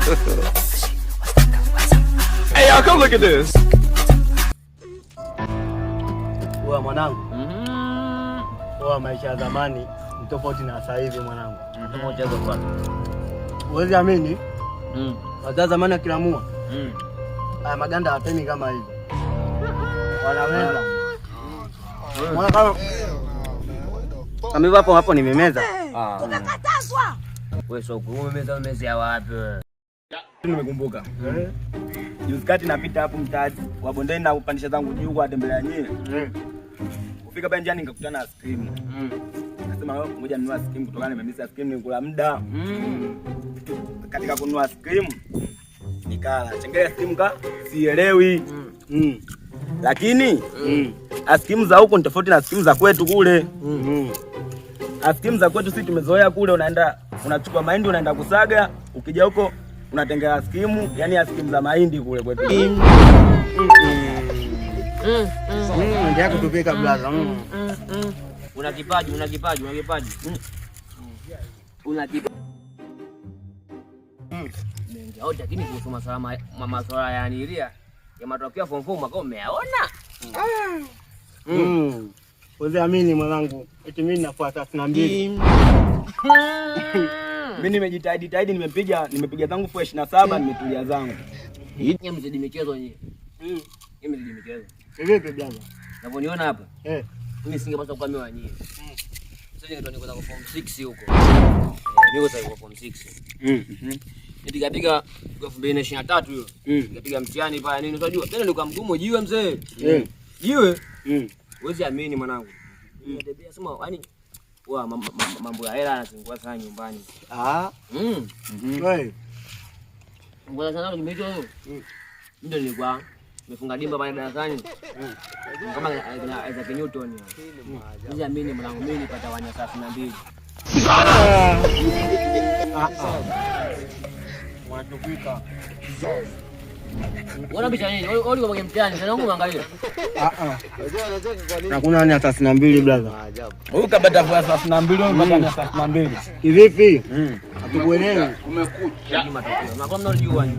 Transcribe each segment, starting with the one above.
Hey, y'all, come look at this. Wewe mwanangu. Wewe maisha ya zamani ni tofauti na sasa hivi mwanangu. Tofauti yako kwa. Uwezi amini? Wazee zamani kilamua. Haya maganda hapeni kama hivi. Wanaweza. Mwana kama hapo hapo nimemeza. Umekatazwa. Wewe sio umemeza wapi wewe? Nimekumbuka. Juzi kati napita hapo mtaani wa bondeni na kupandisha zangu juu kwa tembelea nyie. Kufika pale njiani nikakutana na ice cream. Nasema ngoja ninunue ice cream kutokana nimemisa ice cream nikula muda. Katika kununua ice cream nikala. Chengele ice cream ka sielewi. Lakini ice cream za huko ni tofauti na ice cream za kwetu kule. Ice cream za kwetu sisi tumezoea kule unaenda unachukua mahindi unaenda kusaga, ukija huko unatengea ice cream, yani ice cream za mahindi kule kwetu. Ndio kutupika blaza. Una kipaji. Una kipaji. Ndio lakini kuhusu masuala ya nilia ya matokeo form 4 mwaka umeyaona? Wewe amini mwanangu, eti mimi nafuata 32. Mimi nimejitahidi nimepiga zangu 27 nimetulia zangu. Yeye mzidi michezo yenyewe. Yeye mzidi michezo. Vipi bwana? Unaponiona hapa? Mimi singepaswa kuambiwa wenyewe. Sasa niko kwa form 6 huko. Niko sasa kwa form 6. Nipiga 2023 hiyo. Nikapiga mtihani pale nini unajua? Tena nilikuwa mgumu jiwe mzee. Jiwe? Uwezi amini mwanangu. Nitembea sema yani mambo ya hela yanazungua sana nyumbani. Wewe. Ngoja sana nimejo. Ndio nilikuwa nimefunga dimba pale darasani. Kama Isaac Newton. Uwezi amini mwanangu mimi nipata wanya 32. Wanatupika. Wana bicha nini? Oli kwa mtihani, sana wangu angalia. Hakuna ni 32 brother. Huyu kabata kwa 32 au kabata 32. Kivipi? Hatukuelewi. Umekucha. Matokeo. Na kama mnajua nini?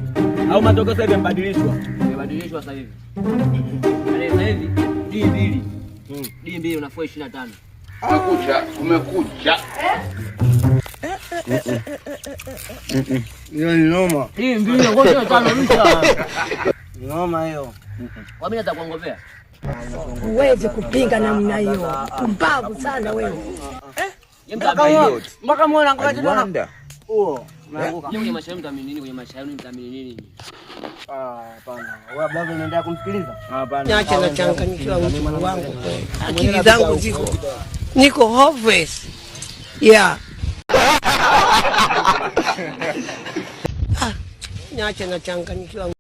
Au matokeo sasa yamebadilishwa? Yamebadilishwa sasa hivi. Sasa hivi D2. D2 unafua 25. Umekucha. Hiyo ni noma. Hii mbili ngoja tano Noma hiyo. Kwa mimi natakuongopea. Uweze kupinga namna hiyo. Mbavu sana wewe. Mpaka muona ngoja tena. Unaanguka. Kwenye mashairi mtamini nini? Kwenye mashairi mtamini nini? Hapana. Wewe bado unaendelea kumsikiliza? Hapana. Niache na changanyikiwa mtu wangu. Akili zangu niko hopeless. Yeah. Niache na changanyikiwa.